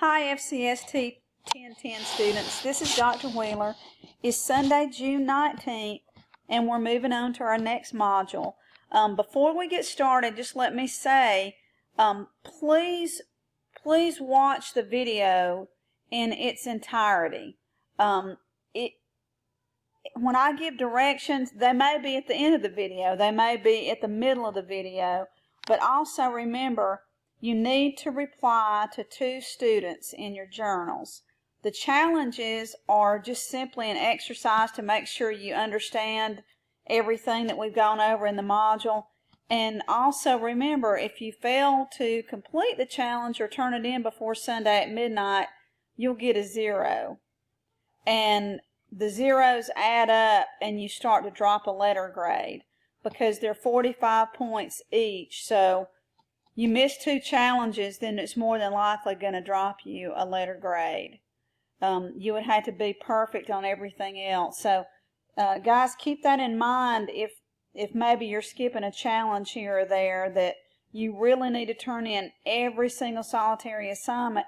Hi FCST 1010 students, this is Dr. Wheeler. It's Sunday, June 19th, and we're moving on to our next module. Before we get started, just let me say, please watch the video in its entirety. When I give directions, they may be at the end of the video, they may be at the middle of the video, but also remember, you need to reply to 2 students in your journals. The challenges are just simply an exercise to make sure you understand everything that we've gone over in the module. And also remember, if you fail to complete the challenge or turn it in before Sunday at midnight, you'll get a 0. And the zeros add up and you start to drop a letter grade because they're 45 points each. So you miss 2 challenges, then it's more than likely going to drop you a letter grade. You would have to be perfect on everything else. So, guys, keep that in mind if maybe you're skipping a challenge here or there, that you really need to turn in every single solitary assignment.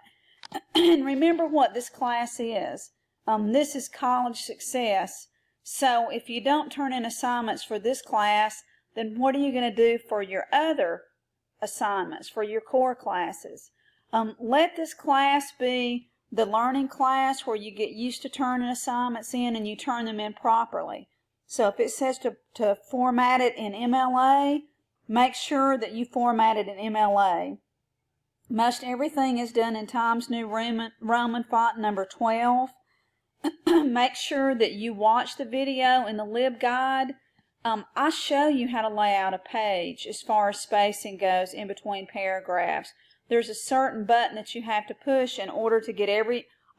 And remember what this class is. This is college success. So if you don't turn in assignments for this class, then what are you going to do for your other assignments, for your core classes? Let this class be the learning class where you get used to turning assignments in and you turn them in properly. So if it says to format it in MLA, make sure that you format it in MLA. Most everything is done in Times New Roman font number 12. Make sure that you watch the video in the LibGuide. I show you how to lay out a page as far as spacing goes in between paragraphs. There's a certain button that you have to push in order to get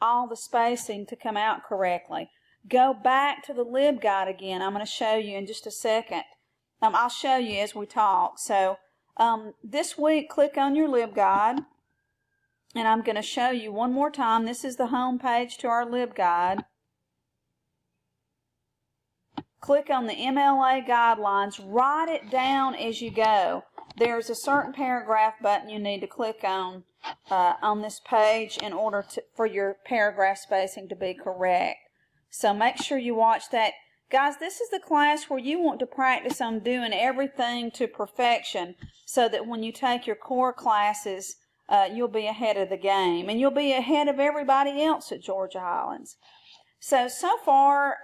all the spacing to come out correctly. Go back to the LibGuide again. I'm going to show you in just a second. I'll show you as we talk. So this week, click on your LibGuide, and I'm going to show you one more time. This is the home page to our LibGuide. Click on the MLA guidelines. Write it down as you go. There's a certain paragraph button you need to click on this page in order for your paragraph spacing to be correct. So make sure you watch that. Guys, this is the class where you want to practice on doing everything to perfection so that when you take your core classes, you'll be ahead of the game. And you'll be ahead of everybody else at Georgia Highlands. So far,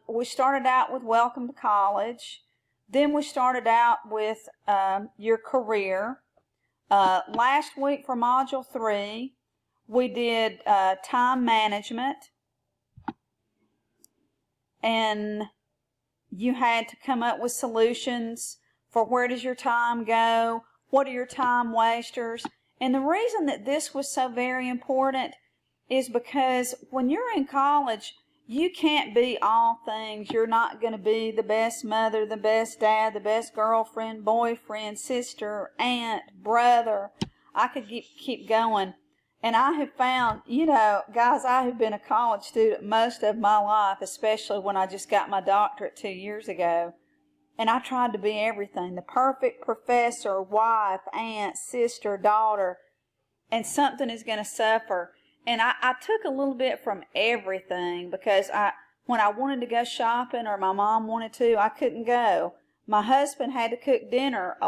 we started out with Welcome to College. Then we started out with your career. Last week for Module 3, we did time management. And you had to come up with solutions for where does your time go, what are your time wasters. And the reason that this was so very important is because when you're in college, you can't be all things. You're not going to be the best mother, the best dad, the best girlfriend, boyfriend, sister, aunt, brother. I could keep going. And I have found, guys, I have been a college student most of my life, especially when I just got my doctorate 2 years ago. And I tried to be everything, the perfect professor, wife, aunt, sister, daughter, and something is going to suffer. And I took a little bit from everything because when I wanted to go shopping or my mom wanted to, I couldn't go. My husband had to cook dinner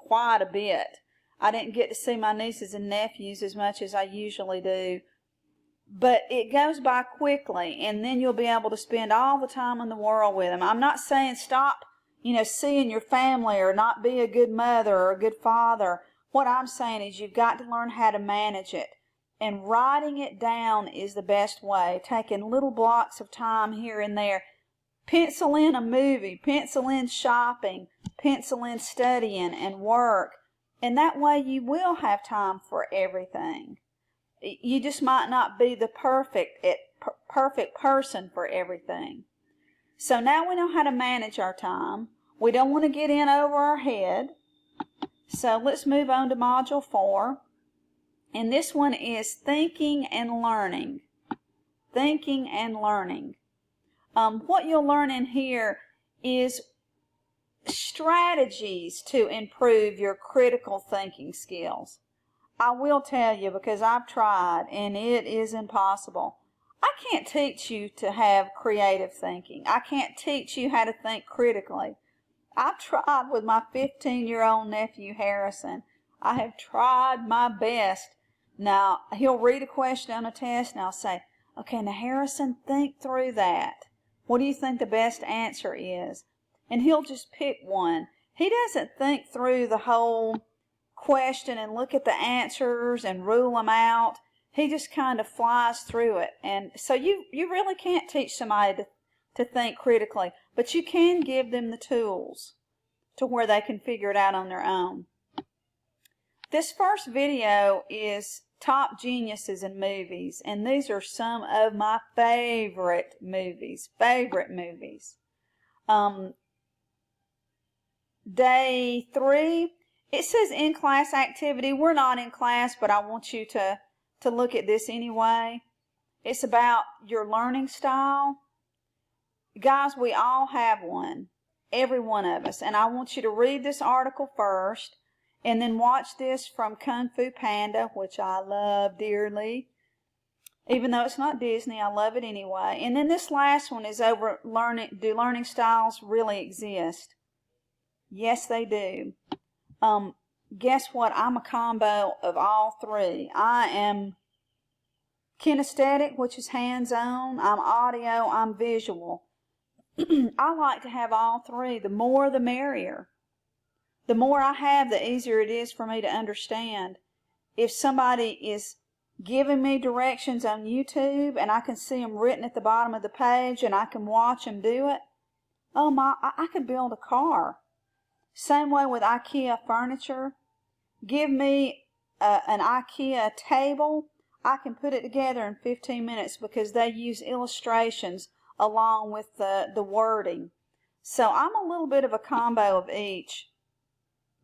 quite a bit. I didn't get to see my nieces and nephews as much as I usually do. But it goes by quickly, and then you'll be able to spend all the time in the world with them. I'm not saying stop, seeing your family or not be a good mother or a good father. What I'm saying is you've got to learn how to manage it. And writing it down is the best way, taking little blocks of time here and there. Pencil in a movie, pencil in shopping, pencil in studying and work. And that way you will have time for everything. You just might not be the perfect person for everything. So now we know how to manage our time. We don't want to get in over our head. So let's move on to Module 4. And this one is thinking and learning. Thinking and learning. What you'll learn in here is strategies to improve your critical thinking skills. I will tell you, because I've tried, and it is impossible. I can't teach you to have creative thinking. I can't teach you how to think critically. I've tried with my 15-year-old nephew, Harrison. I have tried my best. Now, he'll read a question on a test, and I'll say, okay, now, Harrison, think through that. What do you think the best answer is? And he'll just pick one. He doesn't think through the whole question and look at the answers and rule them out. He just kind of flies through it. And so you really can't teach somebody to think critically, but you can give them the tools to where they can figure it out on their own. This first video is top geniuses in movies, and these are some of my favorite movies. Day 3, it says in-class activity. We're not in class, but I want you to look at this anyway. It's about your learning style. Guys, we all have one, every one of us, and I want you to read this article first, and then watch this from Kung Fu Panda, which I love dearly. Even though it's not Disney, I love it anyway. And then this last one is over learning. Do learning styles really exist? Yes, they do. Guess what? I'm a combo of all three. I am kinesthetic, which is hands-on. I'm audio. I'm visual. I like to have all three. The more, the merrier. The more I have, the easier it is for me to understand. If somebody is giving me directions on YouTube and I can see them written at the bottom of the page and I can watch them do it, oh my, I could build a car. Same way with IKEA furniture. Give me an IKEA table. I can put it together in 15 minutes because they use illustrations along with the wording. So I'm a little bit of a combo of each.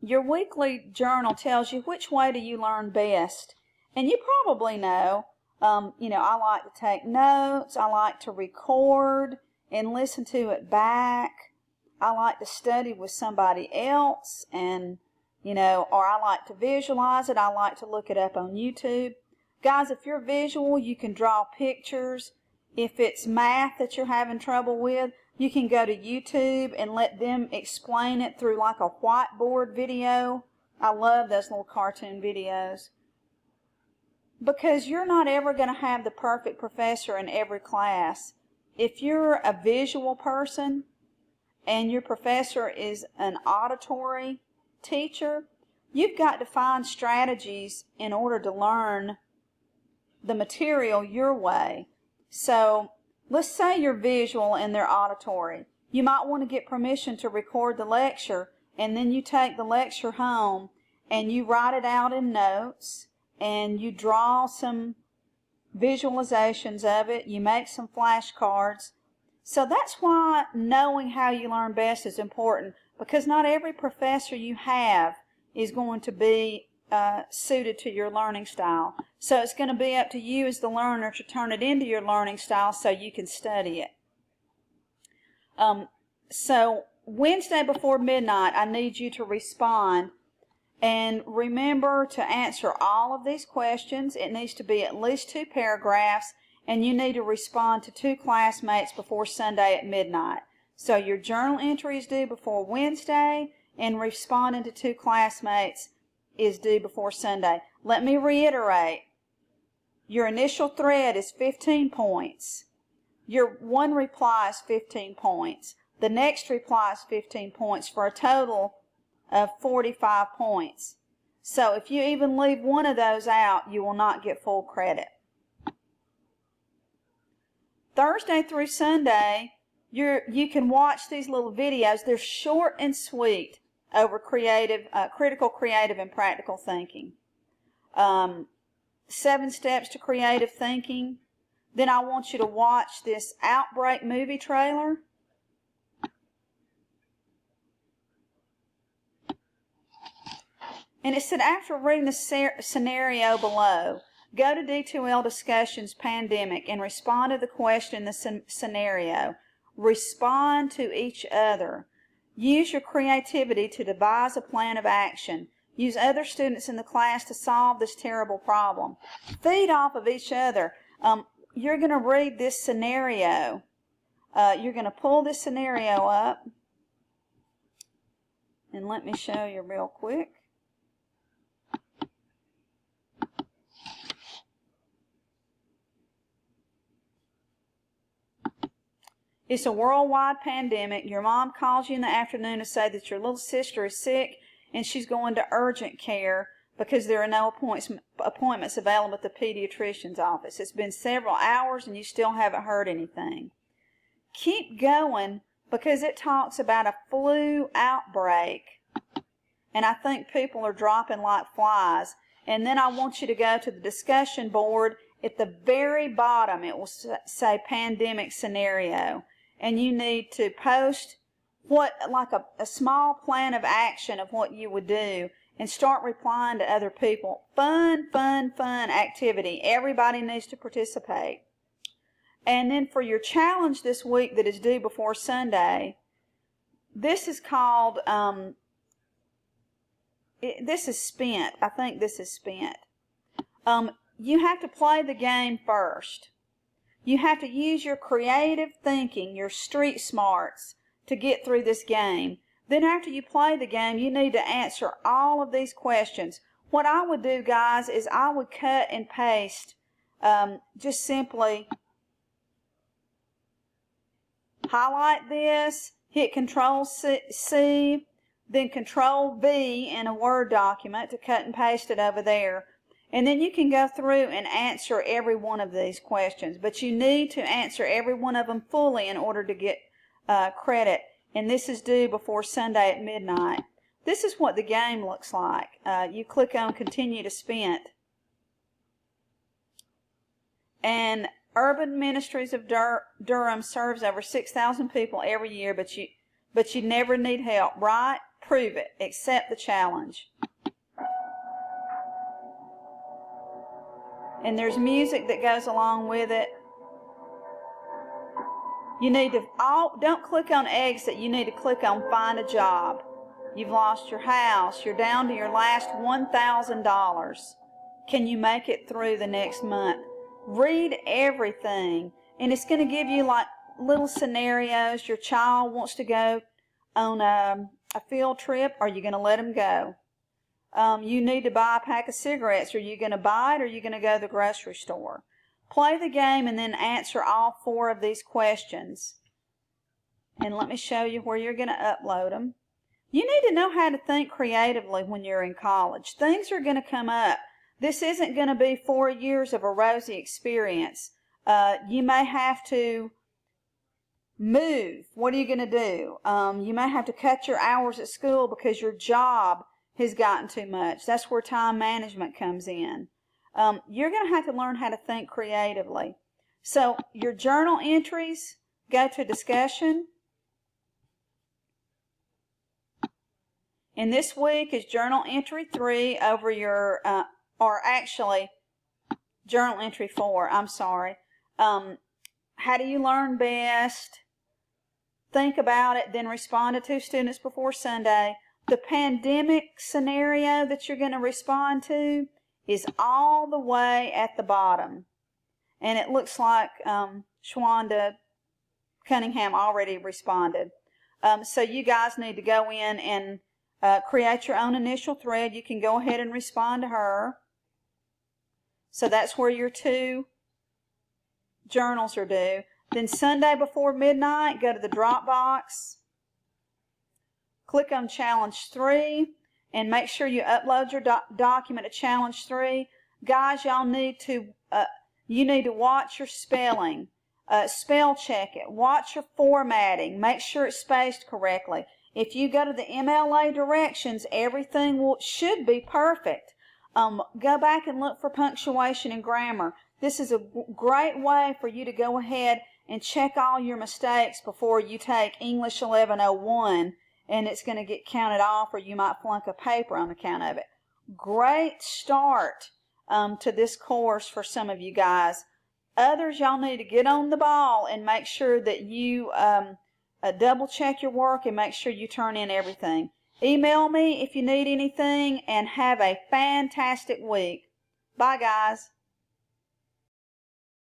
Your weekly journal tells you which way do you learn best. And you probably know, I like to take notes. I like to record and listen to it back. I like to study with somebody else and, or I like to visualize it. I like to look it up on YouTube. Guys, if you're visual, you can draw pictures. If it's math that you're having trouble with, you can go to YouTube and let them explain it through like a whiteboard video. I love those little cartoon videos. Because you're not ever going to have the perfect professor in every class. If you're a visual person and your professor is an auditory teacher, you've got to find strategies in order to learn the material your way. So let's say you're visual and they're auditory. You might want to get permission to record the lecture, and then you take the lecture home and you write it out in notes and you draw some visualizations of it. You make some flashcards. So that's why knowing how you learn best is important, because not every professor you have is going to be suited to your learning style. So it's going to be up to you as the learner to turn it into your learning style so you can study it. So Wednesday before midnight, I need you to respond. And remember to answer all of these questions. It needs to be at least 2 paragraphs, and you need to respond to 2 classmates before Sunday at midnight. So your journal entry is due before Wednesday, and responding to 2 classmates is due before Sunday. Let me reiterate. Your initial thread is 15 points. Your one reply is 15 points. The next reply is 15 points for a total of 45 points. So if you even leave one of those out, you will not get full credit. Thursday through Sunday, you can watch these little videos. They're short and sweet over critical, creative, and practical thinking. 7 steps to creative thinking. Then I want you to watch this Outbreak movie trailer. And it said, after reading the scenario below, go to D2L Discussions Pandemic and respond to the question in the scenario. Respond to each other. Use your creativity to devise a plan of action. Use other students in the class to solve this terrible problem. Feed off of each other. You're going to read this scenario. You're going to pull this scenario up. And let me show you real quick. It's a worldwide pandemic. Your mom calls you in the afternoon to say that your little sister is sick and she's going to urgent care because there are no appointments available at the pediatrician's office. It's been several hours and you still haven't heard anything. Keep going because it talks about a flu outbreak. And I think people are dropping like flies. And then I want you to go to the discussion board. At the very bottom, it will say pandemic scenario. And you need to post a small plan of action of what you would do and start replying to other people. Fun activity. Everybody needs to participate. And then for your challenge this week that is due before Sunday, this is called, this is spent. I think this is spent. You have to play the game first. You have to use your creative thinking, your street smarts, to get through this game. Then after you play the game, you need to answer all of these questions. What I would do, guys, is I would cut and paste, just simply highlight this, hit Control C, then Control V in a Word document to cut and paste it over there. And then you can go through and answer every one of these questions. But you need to answer every one of them fully in order to get credit. And this is due before Sunday at midnight. This is what the game looks like. You click on Continue to Spent. And Urban Ministries of Durham serves over 6,000 people every year, but you never need help, right? Prove it. Accept the challenge. And there's music that goes along with it. You need to, don't click on exit, you need to click on find a job. You've lost your house, you're down to your last $1,000. Can you make it through the next month? Read everything, and it's going to give you like little scenarios. Your child wants to go on a field trip. Are you going to let them go? You need to buy a pack of cigarettes. Are you going to buy it, or are you going to go to the grocery store? Play the game and then answer all 4 of these questions. And let me show you where you're going to upload them. You need to know how to think creatively when you're in college. Things are going to come up. This isn't going to be 4 years of a rosy experience. You may have to move. What are you going to do? You may have to cut your hours at school because your job has gotten too much. That's where time management comes in. You're going to have to learn how to think creatively. So your journal entries, go to discussion. And this week is journal entry 3 over your, or actually journal entry 4, I'm sorry. How do you learn best? Think about it, then respond to 2 students before Sunday. The pandemic scenario that you're going to respond to is all the way at the bottom. And it looks like Shwanda Cunningham already responded. So you guys need to go in and create your own initial thread. You can go ahead and respond to her. So that's where your 2 journals are due. Then Sunday before midnight, go to the Dropbox. Click on Challenge 3 and make sure you upload your document to Challenge 3. Guys, y'all need to, you need to watch your spelling. Spell check it. Watch your formatting. Make sure it's spaced correctly. If you go to the MLA directions, everything should be perfect. Go back and look for punctuation and grammar. This is a great way for you to go ahead and check all your mistakes before you take English 1101, and it's going to get counted off, or you might flunk a paper on account of it. Great start to this course for some of you guys. Others, y'all need to get on the ball and make sure that you double check your work and make sure you turn in everything. Email me if you need anything, and have a fantastic week. Bye, guys.